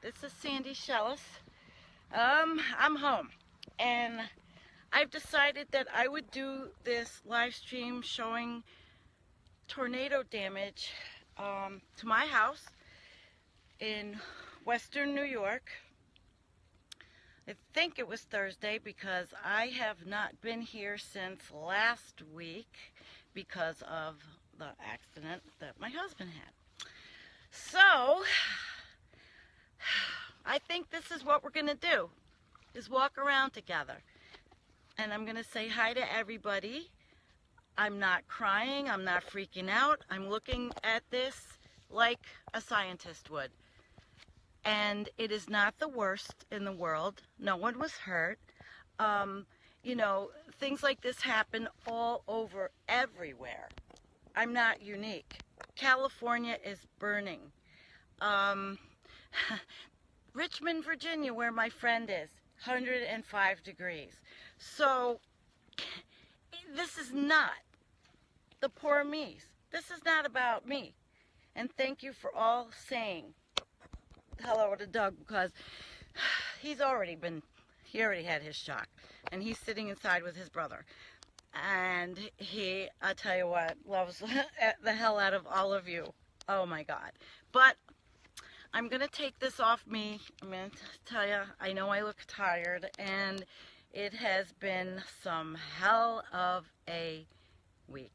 This is Sandy Shellis. I'm home, and I've decided that I would do this live stream showing tornado damage to my house in western New York. I think it was Thursday because I have not been here since last week because of the accident that my husband had. So I think this is what we're going to do, is walk around together. And I'm going to say hi to everybody. I'm not crying. I'm not freaking out. I'm looking at this like a scientist would. And it is not the worst in the world. No one was hurt. You know, things like this happen all over everywhere. I'm not unique. California is burning. Richmond, Virginia, where my friend is, 105 degrees. So this is not the poor me's. This is not about me. And thank you for all saying hello to Doug, because he already had his shock, and he's sitting inside with his brother, and he, I tell you what, loves the hell out of all of you. Oh my God. But I'm gonna take this off me. I'm gonna tell you, I know I look tired, and it has been some hell of a week.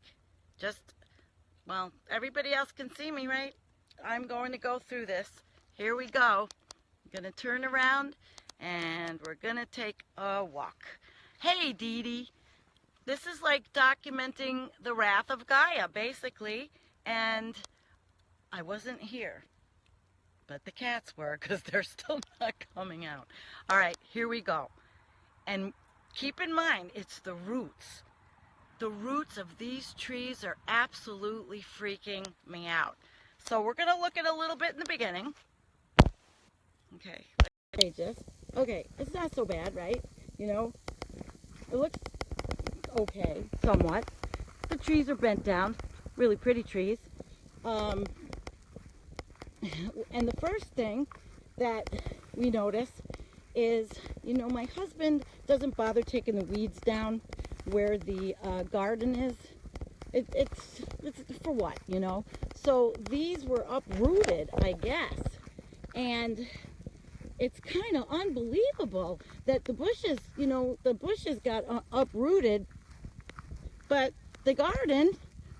Well, everybody else can see me, right? I'm going to go through this. Here we go. I'm going to turn around and we're going to take a walk. Hey, Dee Dee. This is like documenting the wrath of Gaia, basically. And I wasn't here, but the cats were, because they're still not coming out. All right, here we go. And keep in mind, it's the roots. The roots of these trees are absolutely freaking me out. So we're going to look at a little bit in the beginning. Okay, okay, it's not so bad, right? You know, it looks okay, somewhat. The trees are bent down, really pretty trees. And the first thing that we notice is, you know, my husband doesn't bother taking the weeds down where the garden is. It's for what, you know? So these were uprooted, I guess. And it's kind of unbelievable that the bushes, you know, the bushes got uprooted, but the garden,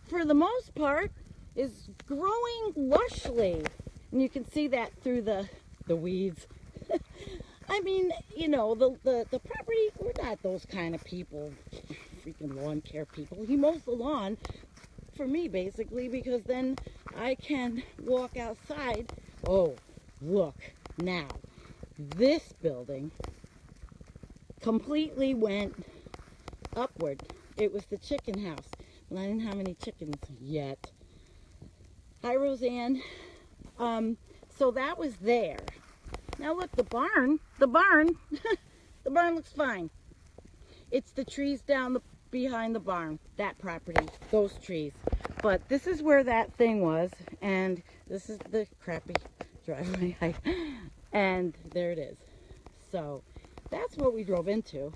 for the most part, is growing lushly. And you can see that through the weeds. I mean, you know, the property, we're not those kind of people, freaking lawn care people. He mows the lawn for me, basically, because then I can walk outside. Oh, look, now, this building completely went upward. It was the chicken house, but I didn't have any chickens yet. Hi, Roseanne. So that was there. Now look, the barn, the barn looks fine. It's the trees down behind the barn, that property, those trees. But this is where that thing was, and this is the crappy driveway, and there it is. So that's what we drove into.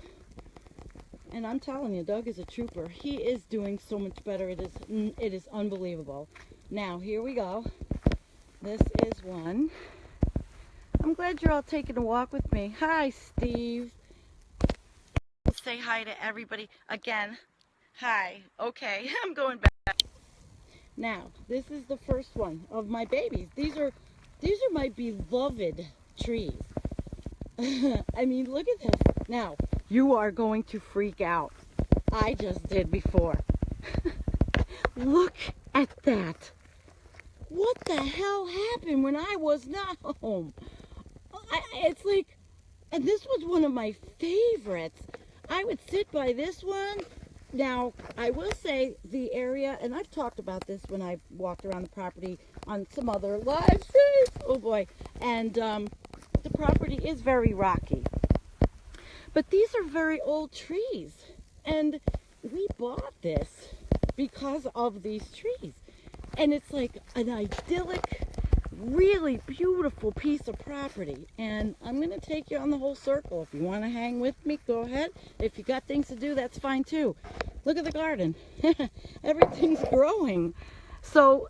And I'm telling you, Doug is a trooper. He is doing so much better. It is unbelievable. Now, here we go. This is one. I'm glad you're all taking a walk with me. Hi, Steve. Say hi to everybody again. Hi. Okay, I'm going back. Now, this is the first one of my babies. These are my beloved trees. I mean, look at this. Now, you are going to freak out. I just did before. Look at that. What the hell happened when I was not home? It's like, and this was one of my favorites. I would sit by this one. Now, I will say the area, and I've talked about this when I walked around the property on some other live streams. Oh boy. And the property is very rocky. But these are very old trees. And we bought this because of these trees. And it's like an idyllic really beautiful piece of property, and I'm going to take you on the whole circle. If you want to hang with me, go ahead. If you got things to do, that's fine too. Look at the garden. Everything's growing. So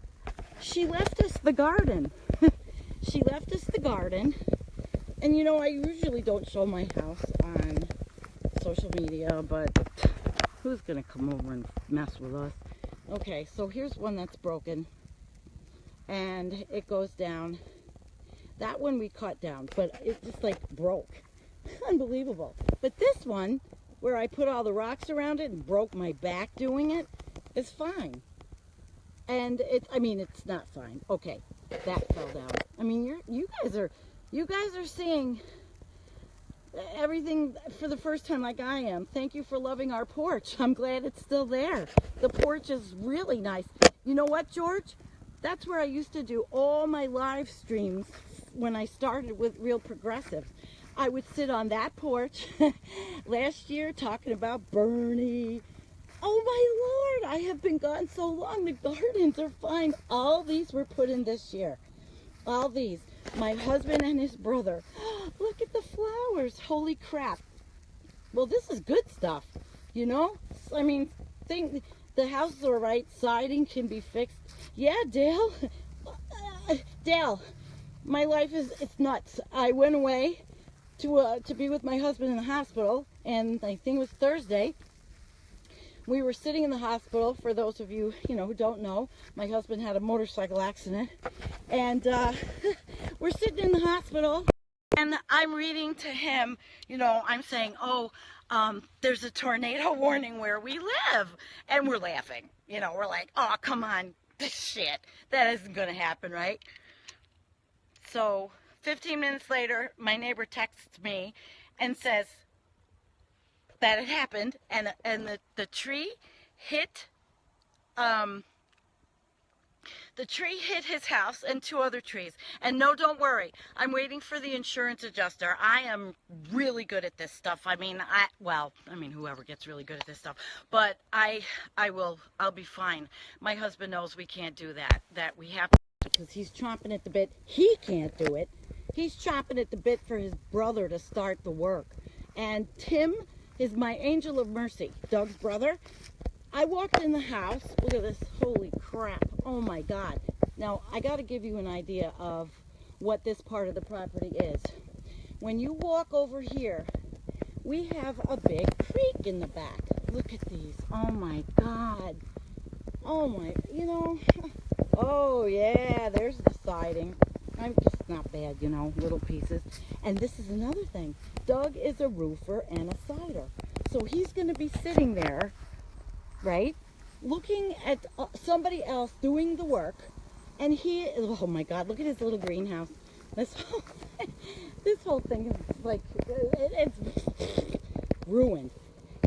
she left us the garden. She left us the garden. And you know, I usually don't show my house on social media, but who's going to come over and mess with us? Okay, so here's one that's broken. And it goes down. That one we cut down, but it just like broke. Unbelievable. But this one, where I put all the rocks around it and broke my back doing it, is fine. And it's not fine. Okay, that fell down. I mean, you guys are seeing everything for the first time like I am. Thank you for loving our porch. I'm glad it's still there. The porch is really nice. You know what, George? That's where I used to do all my live streams when I started with Real Progressives. I would sit on that porch last year talking about Bernie. Oh my Lord, I have been gone so long. The gardens are fine. All these were put in this year. All these. My husband and his brother. Look at the flowers. Holy crap. Well, this is good stuff, you know? I mean, the houses are right. Siding can be fixed. Yeah, Dale. Dale, my life it's nuts. I went away to be with my husband in the hospital, and I think it was Thursday. We were sitting in the hospital. For those of you, who don't know, my husband had a motorcycle accident, and we're sitting in the hospital, and I'm reading to him. I'm saying, there's a tornado warning where we live, and we're laughing. We're like, oh, come on, shit, that isn't going to happen, right? So 15 minutes later, my neighbor texts me and says that it happened, and the tree hit his house and 2 other trees. And no, don't worry, I'm waiting for the insurance adjuster. I am really good at this stuff. Whoever gets really good at this stuff, but I'll be fine. My husband knows we can't do that we have to, because he's chomping at the bit. He can't do it. He's chomping at the bit for his brother to start the work. And Tim is my angel of mercy, Doug's brother. I walked in the house. Look at this. Holy crap. Oh my God. Now, I got to give you an idea of what this part of the property is. When you walk over here, we have a big creek in the back. Look at these. Oh my God. Oh my, oh yeah, there's the siding. I'm just not bad, little pieces. And this is another thing. Doug is a roofer and a sider. So he's going to be sitting there, right, looking at somebody else doing the work. And oh my God, look at his little greenhouse. This whole thing is like, it's ruined.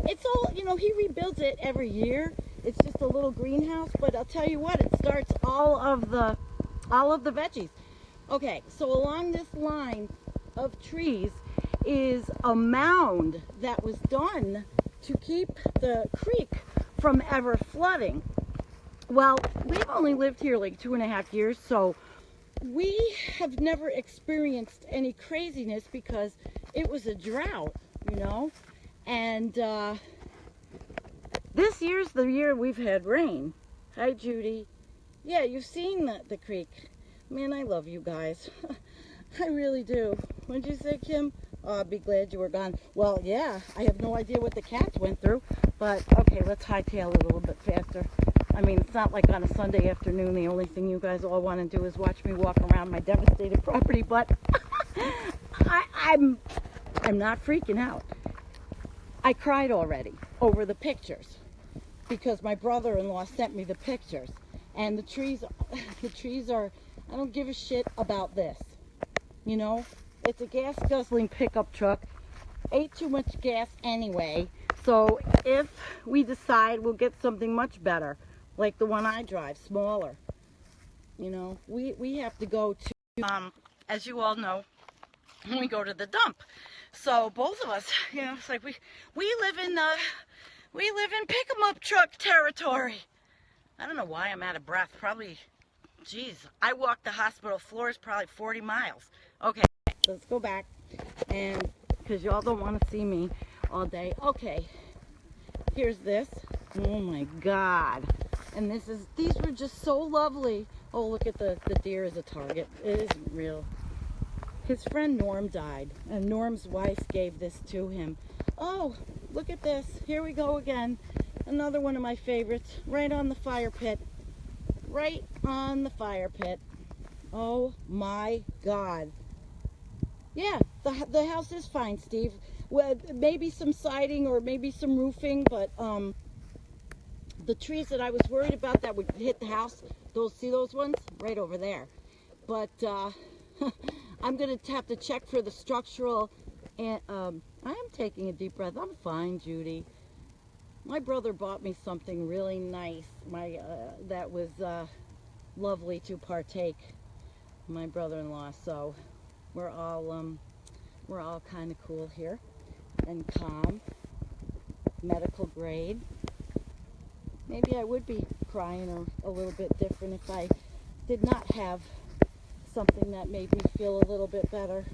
It's all, he rebuilds it every year. It's just a little greenhouse, but I'll tell you what, it starts all of the veggies. Okay, so along this line of trees is a mound that was done to keep the creek from ever flooding. Well, we've only lived here like 2.5 years, so we have never experienced any craziness because it was a drought, and this year's the year we've had rain. Hi, Judy. Yeah, you've seen the creek. Man, I love you guys. I really do. What'd you say, Kim? Oh, I'd be glad you were gone. Well, yeah, I have no idea what the cats went through, but okay, let's hightail it a little bit faster. I mean, it's not like on a Sunday afternoon, the only thing you guys all want to do is watch me walk around my devastated property, but I'm not freaking out. I cried already over the pictures because my brother-in-law sent me the pictures, and the trees are, I don't give a shit about this. It's a gas guzzling pickup truck. Ate too much gas anyway. So if we decide we'll get something much better, like the one I drive, smaller, we have to go to, as you all know, we go to the dump. So both of us, it's like we live in pick 'em up truck territory. I don't know why I'm out of breath. Probably Jeez, I walked the hospital floors probably 40 miles. Okay, let's go back, and because y'all don't want to see me all day. Okay, here's this. Oh my God. And these were just so lovely. Oh, look at the deer as a target. It isn't real. His friend Norm died, and Norm's wife gave this to him. Oh, look at this. Here we go again. Another one of my favorites, right on the fire pit. Right on the fire pit. Oh my God. Yeah, the house is fine, Steve. Well, maybe some siding or maybe some roofing, but the trees that I was worried about that would hit the house, see those ones? Right over there. But I'm going to have to check for the structural, and I am taking a deep breath. I'm fine, Judy. My brother bought me something really nice. That was lovely to partake. My brother-in-law. So we're all kind of cool here and calm. Medical grade. Maybe I would be crying a little bit different if I did not have something that made me feel a little bit better.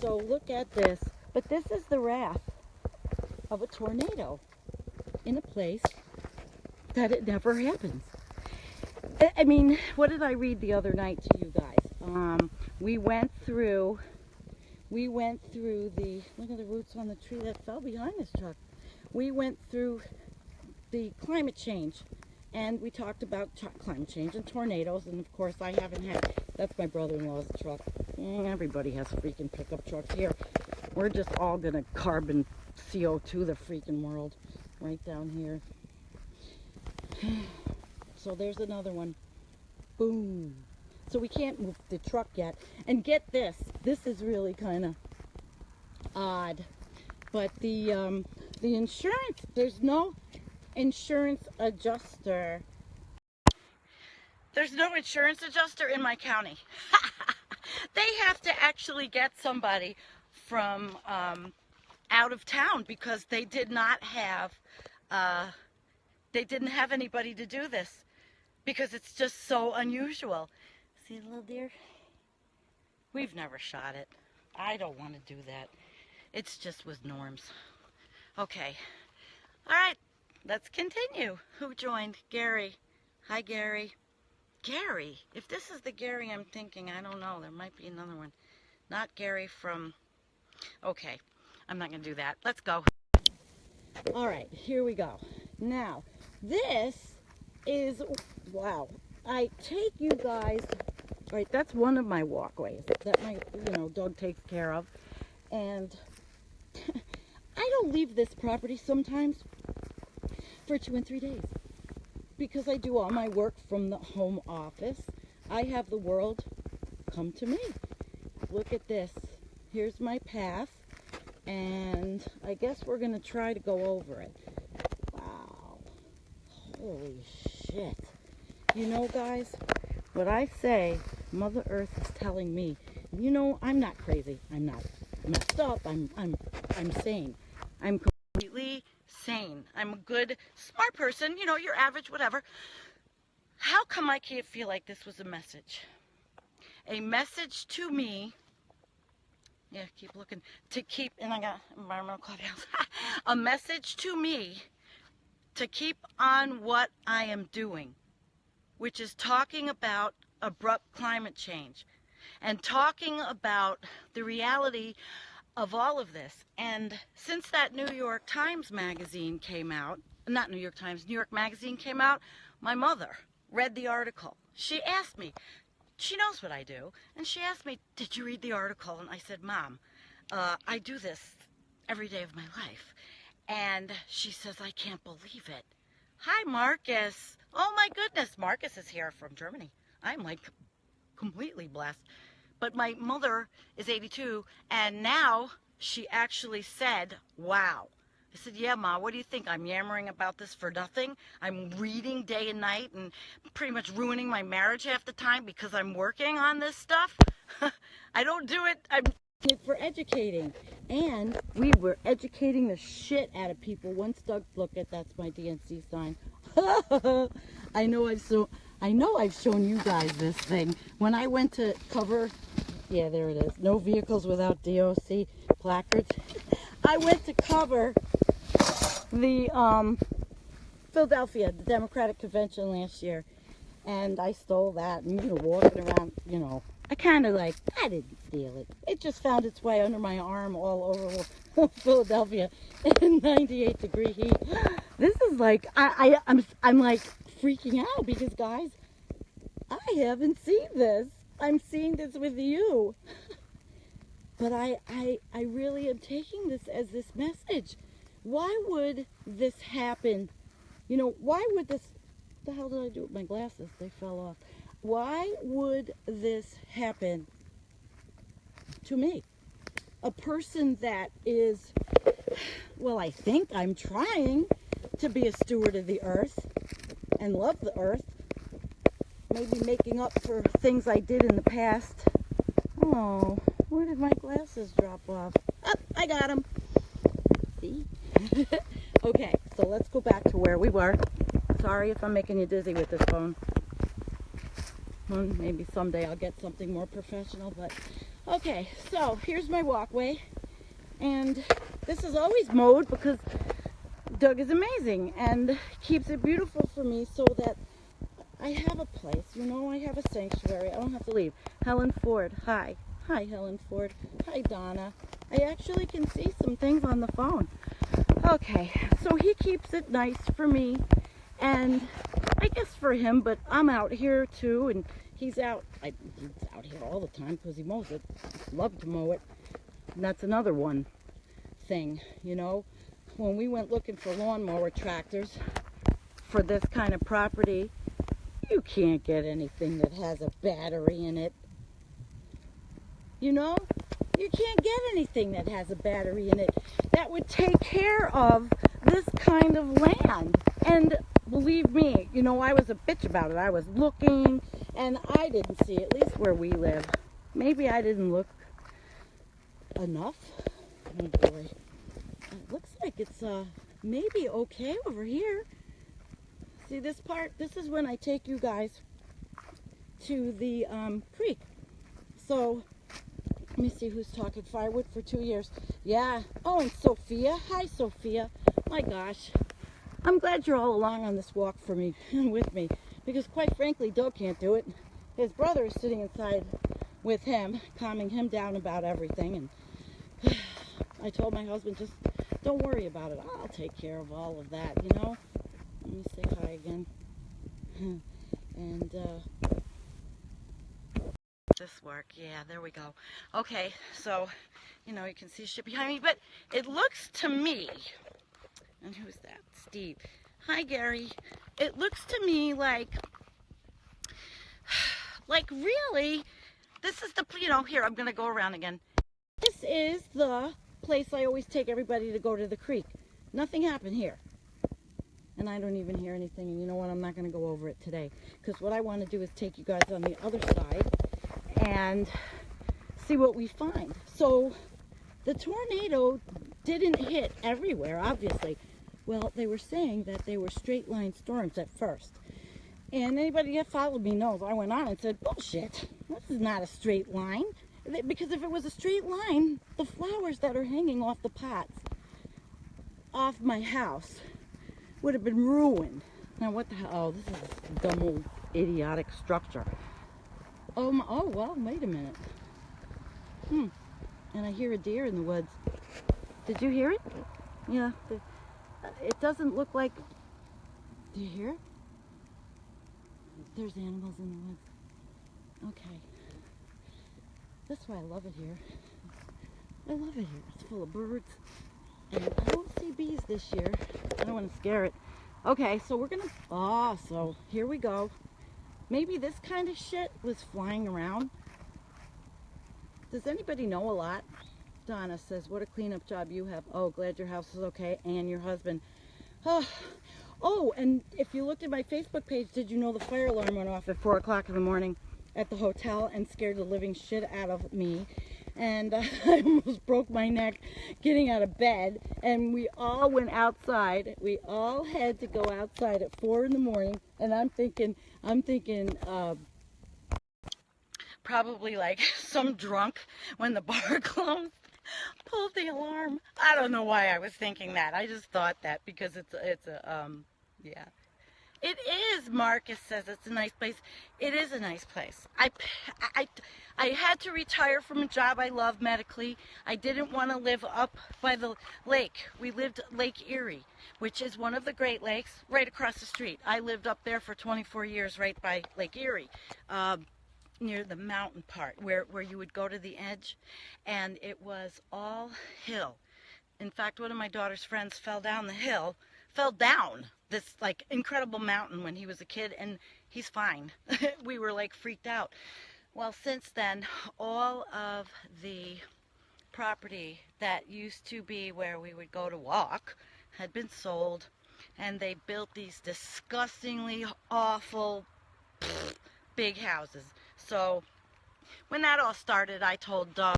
So look at this. But this is the wrath of a tornado in a place that it never happens. I mean, what did I read the other night to you guys? We went through the, look at the roots on the tree that fell behind this truck. We went through the climate change, and we talked about climate change and tornadoes, and of course I haven't had, that's my brother-in-law's truck. Everybody has freaking pickup trucks here. We're just all gonna carbon CO2 the freaking world right down here. So there's another one. Boom. So we can't move the truck yet. And get this is really kind of odd, but the insurance, there's no insurance adjuster. There's no insurance adjuster in my county. They have to actually get somebody from out of town because they did not have they didn't have anybody to do this because it's just so unusual. See the little deer? We've never shot it. I don't want to do that. It's just with Norm's. Okay. All right. Let's continue. Who joined? Gary. Hi, Gary. Gary. If this is the Gary I'm thinking, I don't know. There might be another one. Not Gary from... Okay. I'm not going to do that. Let's go. All right. Here we go. Now, this is... Wow. I take you guys... Right, that's one of my walkways that my, dog takes care of. And I don't leave this property sometimes for 2 and 3 days because I do all my work from the home office. I have the world come to me. Look at this. Here's my path, and I guess we're going to try to go over it. Wow. Holy shit. You know, guys, what I say, Mother Earth is telling me, I'm not crazy. I'm not messed up. I'm sane. I'm completely sane. I'm a good, smart person, your average, whatever. How come I can't feel like this was a message? A message to me, yeah, keep looking, and I got environmental coffee house. A message to me to keep on what I am doing, which is talking about abrupt climate change and talking about the reality of all of this. And since that New York Times magazine came out, not New York Times, New York Magazine came out, my mother read the article. She asked me, she knows what I do, and she asked me, did you read the article? And I said, Mom, I do this every day of my life. And she says, I can't believe it. Hi, Marcus. Oh my goodness, Marcus is here from Germany. I'm like completely blessed. But my mother is 82, and now she actually said, wow. I said, yeah, Ma, what do you think? I'm yammering about this for nothing? I'm reading day and night and pretty much ruining my marriage half the time because I'm working on this stuff? I don't do it. I'm doing it for educating. And we were educating the shit out of people. Once Doug, look at, that's my DNC sign. I know I know I've shown you guys this thing. When I went to cover, yeah, there it is. No vehicles without DOC placards. I went to cover the Philadelphia, the Democratic Convention last year. And I stole that and walking around, I kind of I didn't steal it. It just found its way under my arm all over Philadelphia in 98-degree heat. This is I'm like freaking out because, guys, I haven't seen this. I'm seeing this with you. But I really am taking this as this message. Why would this happen? Why would this... What the hell did I do with my glasses? They fell off. Why would this happen to me? A person that is, well, I think I'm trying to be a steward of the earth and love the earth. Maybe making up for things I did in the past. Oh, where did my glasses drop off? Oh, I got them. See? Okay, so let's go back to where we were. Sorry if I'm making you dizzy with this phone. Well, maybe someday I'll get something more professional, but okay, so here's my walkway, and this is always mowed because Doug is amazing and keeps it beautiful for me so that I have a place, I have a sanctuary. I don't have to leave. Helen Ford, hi. Hi, Helen Ford. Hi, Donna. I actually can see some things on the phone. Okay, so he keeps it nice for me. And I guess for him, but I'm out here too, and he's out here all the time because he mows it. Love to mow it. And that's another one thing, when we went looking for lawnmower tractors for this kind of property, you can't get anything that has a battery in it. You can't get anything that has a battery in it that would take care of this kind of land. And believe me, I was a bitch about it. I was looking, and I didn't see, at least where we live. Maybe I didn't look enough. Oh boy. It looks like it's maybe okay over here. See this part? This is when I take you guys to the creek. So, let me see who's talking. Firewood for 2 years. Yeah. Oh, and Sophia. Hi, Sophia. My gosh. I'm glad you're all along on this walk for me, with me, because quite frankly, Doug can't do it. His brother is sitting inside with him, calming him down about everything, and I told my husband, just don't worry about it. I'll take care of all of that, Let me say hi again. And, this work? Yeah, there we go. Okay, so, you can see shit behind me, but it looks to me... And who's that? Steve. Hi, Gary. It looks to me like really, this is the, here, I'm going to go around again. This is the place I always take everybody to go to the creek. Nothing happened here. And I don't even hear anything. And you know what? I'm not going to go over it today. Because what I want to do is take you guys on the other side and see what we find. So, the tornado didn't hit everywhere, obviously. Well, they were saying that they were straight line storms at first. And anybody that followed me knows I went on and said, bullshit, this is not a straight line. Because if it was a straight line, the flowers that are hanging off the pots off my house would have been ruined. Now what the hell? Oh, this is a dumb old idiotic structure. Oh, well, wait a minute. And I hear a deer in the woods. Did you hear it? Yeah. It doesn't look like... Do you hear it? There's animals in the woods. Okay. That's why I love it here. I love it here. It's full of birds. And I don't see bees this year. I don't want to scare it. Okay, so we're going to... so here we go. Maybe this kind of shit was flying around. Does anybody know a lot? Donna says, what a cleanup job you have. Oh, glad your house is okay, and your husband. Oh, and if you looked at my Facebook page, did you know the fire alarm went off at 4 o'clock in the morning at the hotel and scared the living shit out of me? and I almost broke my neck getting out of bed, and we all went outside. We all had to go outside at 4 in the morning, and I'm thinking probably like some drunk when the bar closed pulled the alarm. I don't know why I was thinking that. I just thought that because yeah. It is. Marcus says it's a nice place. It is a nice place. I had to retire from a job I love medically. I didn't want to live up by the lake. We lived Lake Erie, which is one of the Great Lakes right across the street. I lived up there for 24 years right by Lake Erie, near the mountain part where you would go to the edge, and it was all hill. In fact, one of my daughter's friends fell down this like incredible mountain when he was a kid, and he's fine. We were like freaked out. Well, since then, all of the property that used to be where we would go to walk had been sold, and they built these disgustingly awful big houses. So when that all started, I told Doug,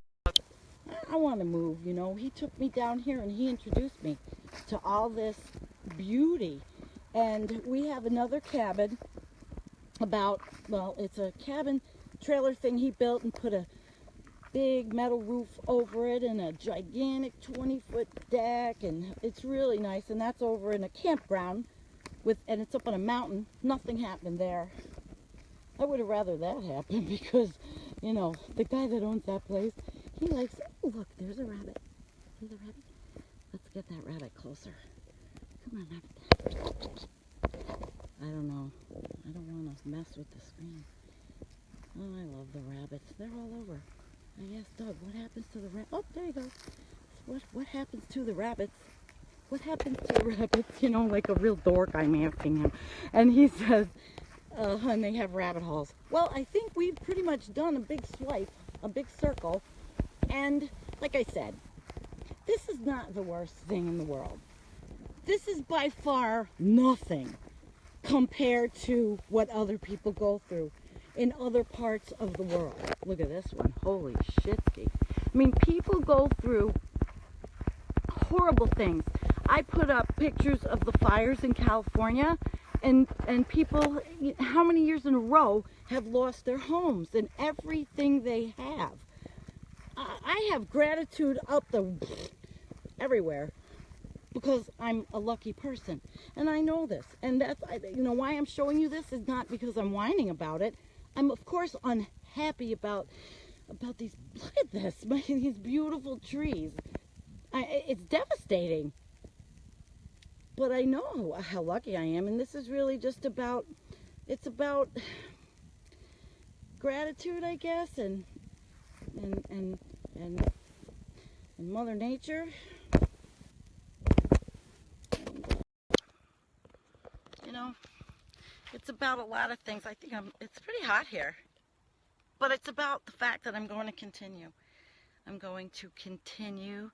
I want to move, you know. He took me down here and he introduced me to all this beauty. And we have another cabin it's a cabin trailer thing he built and put a big metal roof over it and a gigantic 20-foot deck, and it's really nice. And that's over in a campground and it's up on a mountain. Nothing happened there. I would have rather that happen because, you know, the guy that owns that place, he likes, oh look, there's a rabbit. See the rabbit? Let's get that rabbit closer. Come on, rabbit. I don't know. I don't want to mess with the screen. Oh, I love the rabbits. They're all over. I asked Doug, what happens to the rabbits? Oh, there you go. What happens to the rabbits? What happens to the rabbits? You know, like a real dork, I'm asking him. And he says, and they have rabbit holes. Well, I think we've pretty much done a big swipe, a big circle. And like I said, this is not the worst thing in the world. This is by far nothing compared to what other people go through in other parts of the world. Look at this one. Holy shitski. I mean, people go through horrible things. I put up pictures of the fires in California, and people, how many years in a row, have lost their homes and everything they have. I have gratitude up everywhere because I'm a lucky person, and I know this. And that's, you know, why I'm showing you this is not because I'm whining about it. I'm of course unhappy about these. Look at this, these beautiful trees. It's devastating. But I know how lucky I am, and this is really just about, it's about gratitude, I guess, and Mother Nature. You know, it's about a lot of things. I think it's pretty hot here, but it's about the fact that I'm going to continue. I'm going to continue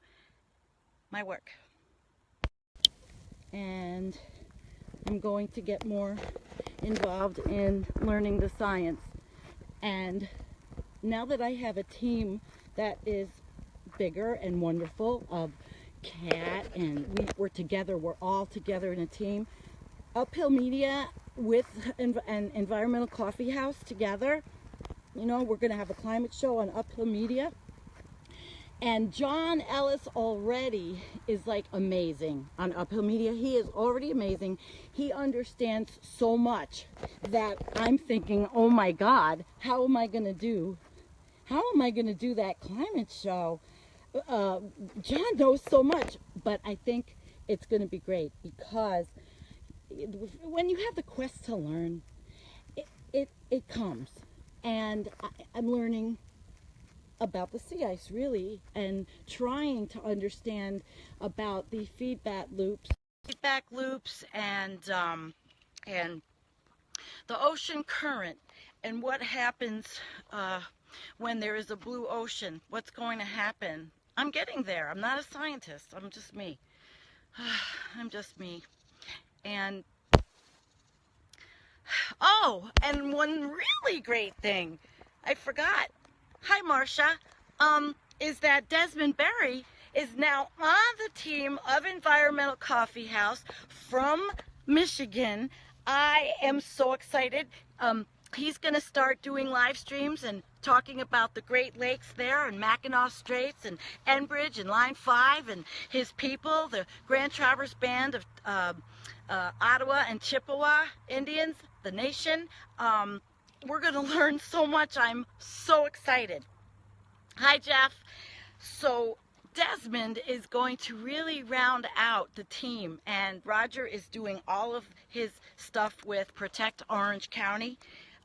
my work. And I'm going to get more involved in learning the science. And now that I have a team that is bigger and wonderful of Kat, and we're together, we're all together in a team. Uphill Media with an Environmental Coffee House together. You know, we're going to have a climate show on Uphill Media. And John Ellis already is like amazing on Uphill Media. He is already amazing. He understands so much that I'm thinking, oh my God, how am I going to do that climate show? John knows so much, but I think it's going to be great because when you have the quest to learn, it comes. And I'm learning about the sea ice, really, and trying to understand about the feedback loops and the ocean current, and what happens when there is a blue ocean. What's going to happen? I'm getting there. I'm not a scientist. I'm just me. I'm just me. And oh, and one really great thing I forgot. Hi, Marcia. is that Desmond Berry is now on the team of Environmental Coffee House from Michigan. I am so excited. He's going to start doing live streams and talking about the Great Lakes there and Mackinac Straits and Enbridge and Line 5 and his people, the Grand Traverse Band of Ottawa and Chippewa Indians, the nation. We're going to learn so much. I'm so excited. Hi, Jeff. So Desmond is going to really round out the team, and Roger is doing all of his stuff with Protect Orange County.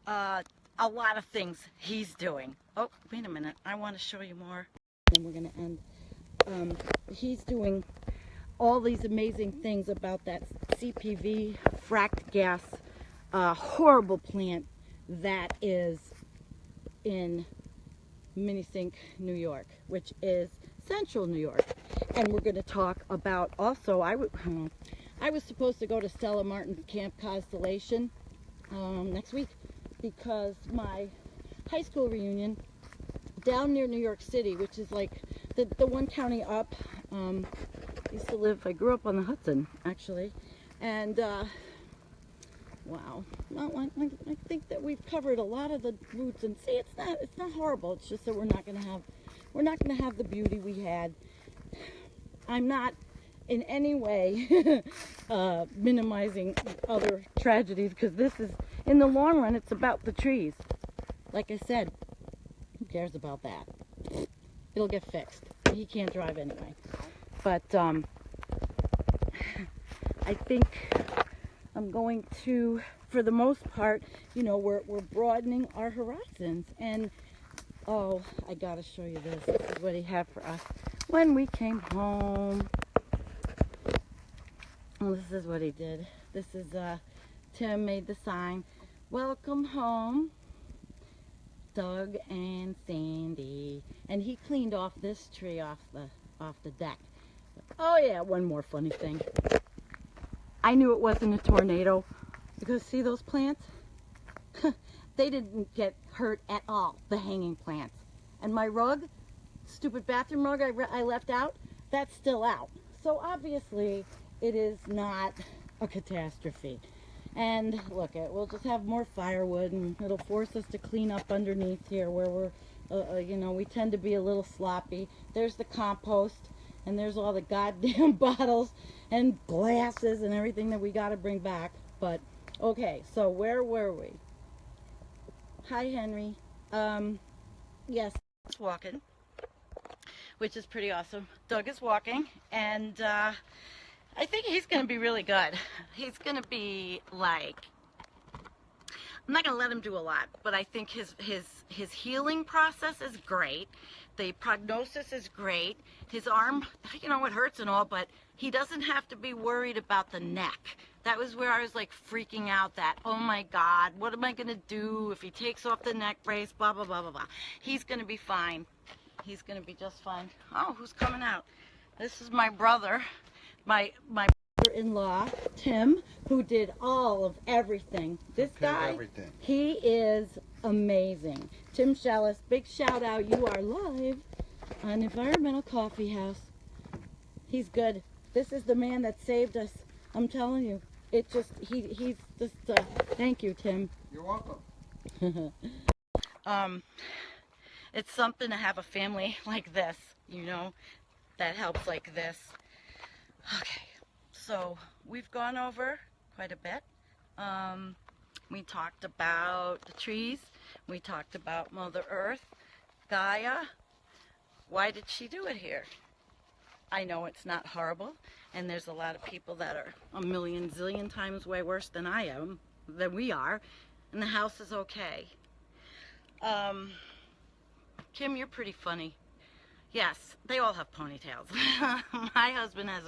A lot of things he's doing. Oh, wait a minute. I want to show you more. And we're going to end. He's doing all these amazing things about that CPV fracked gas horrible plant that is in Minisink, New York, which is central New York. And we're going to talk about also, I was supposed to go to Stella Martin's Camp Constellation next week because my high school reunion down near New York City, which is like the one county up, I grew up on the Hudson actually, and wow, I think that we've covered a lot of the routes, and see, it's not horrible. It's just that we're not gonna have the beauty we had. I'm not in any way minimizing other tragedies, because this is, in the long run, it's about the trees. Like I said, who cares about that? It'll get fixed. He can't drive anyway. But I think I'm going to, for the most part, you know, we're broadening our horizons. And oh, I gotta show you this. This is what he had for us when we came home. Oh, this is what he did. This is Tim made the sign. Welcome home, Doug and Sandy. And he cleaned off this tree off the deck. Oh yeah, one more funny thing. I knew it wasn't a tornado because see those plants? They didn't get hurt at all, the hanging plants. And my rug, stupid bathroom rug I left out, that's still out. So obviously it is not a catastrophe. And look, we'll just have more firewood, and it'll force us to clean up underneath here where we're, you know, we tend to be a little sloppy. There's the compost, and there's all the goddamn bottles and glasses and everything that we got to bring back. But okay, so where were we? Hi, Henry. Yes, he's walking, which is pretty awesome. Doug is walking, and I think he's going to be really good. He's going to be like, I'm not going to let him do a lot, but I think his healing process is great. The prognosis is great. His arm, you know, it hurts and all, but he doesn't have to be worried about the neck. That was where I was like freaking out that, oh my God, what am I going to do if he takes off the neck brace, blah, blah, blah, blah, blah. He's going to be fine. He's going to be just fine. Oh, who's coming out? This is my brother. My brother-in-law, Tim, who did all of everything. This guy, he is amazing. Tim Shellis, big shout out. You are live on Environmental Coffee House. He's good. This is the man that saved us. I'm telling you. It just, he's just, thank you, Tim. You're welcome. It's something to have a family like this, you know, that helps like this. Okay, so we've gone over quite a bit. We talked about the trees. We talked about Mother Earth, Gaia. Why did she do it here? I know it's not horrible, and there's a lot of people that are a million zillion times way worse than I am, than we are, and the house is okay. Kim, you're pretty funny. Yes, they all have ponytails. My husband has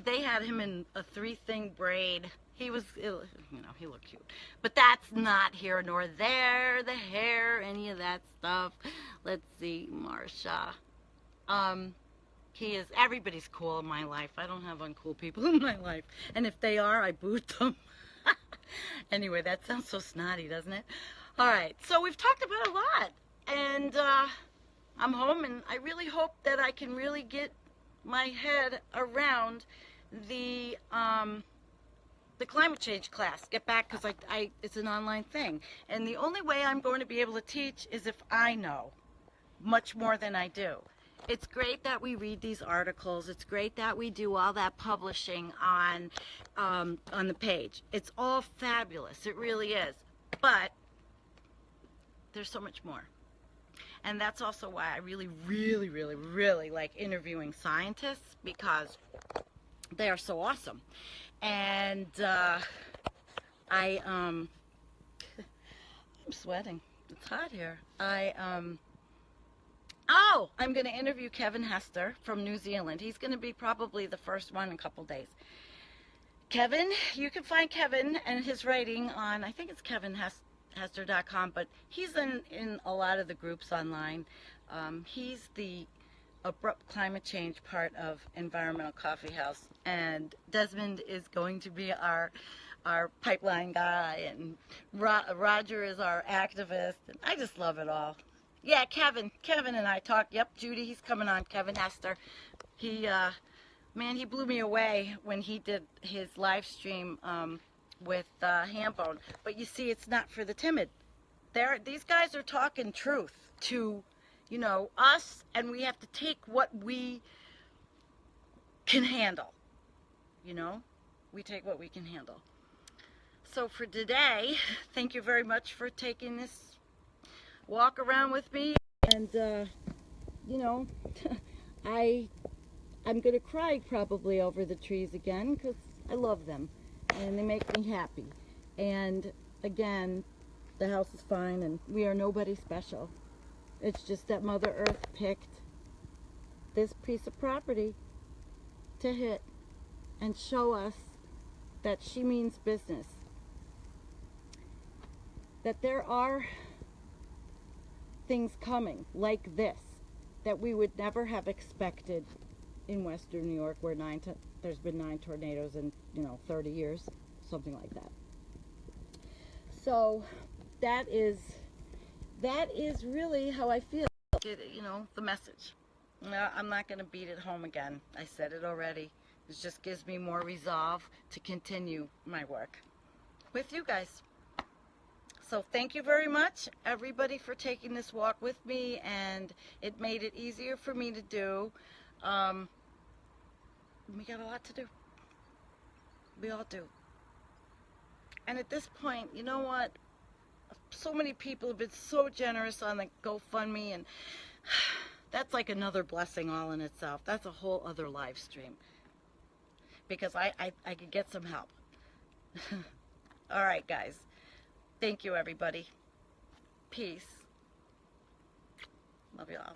they had him in a 3-thing braid. He was, you know, he looked cute. But that's not here nor there, the hair, any of that stuff. Let's see, Marsha. He is, everybody's cool in my life. I don't have uncool people in my life. And if they are, I boot them. Anyway, that sounds so snotty, doesn't it? All right, so we've talked about a lot. And I'm home, and I really hope that I can really get my head around the climate change class. Get back, because it's an online thing. And the only way I'm going to be able to teach is if I know much more than I do. It's great that we read these articles. It's great that we do all that publishing on the page. It's all fabulous. It really is. But there's so much more. And that's also why I really, really, really, really like interviewing scientists, because they are so awesome. And I'm sweating. It's hot here. I'm going to interview Kevin Hester from New Zealand. He's going to be probably the first one in a couple days. Kevin, you can find Kevin and his writing on, I think it's kevinhester.com, but he's in a lot of the groups online. He's the Abrupt Climate Change part of Environmental Coffee House, and Desmond is going to be our pipeline guy, and Roger is our activist, and I just love it all. Yeah, Kevin and I talked. Yep, Judy, he's coming on. Kevin Hester. Man, he blew me away when he did his live stream with Hambone. But you see, it's not for the timid. These guys are talking truth to, us, and we have to take what we can handle. We take what we can handle. So for today, thank you very much for taking this walk around with me, and I'm gonna cry probably over the trees again, because I love them and they make me happy. And again, the house is fine, and we are nobody special. It's just that Mother Earth picked this piece of property to hit and show us that she means business, that there are things coming like this that we would never have expected in Western New York, where there's been 9 tornadoes in 30 years, something like that. So that is really how I feel. The message. No, I'm not going to beat it home again. I said it already. It just gives me more resolve to continue my work with you guys. So thank you very much, everybody, for taking this walk with me, and it made it easier for me to do. We got a lot to do. We all do. And at this point, you know what? So many people have been so generous on the GoFundMe, and that's like another blessing all in itself. That's a whole other live stream, because I could get some help. All right, guys. Thank you, everybody. Peace. Love you all.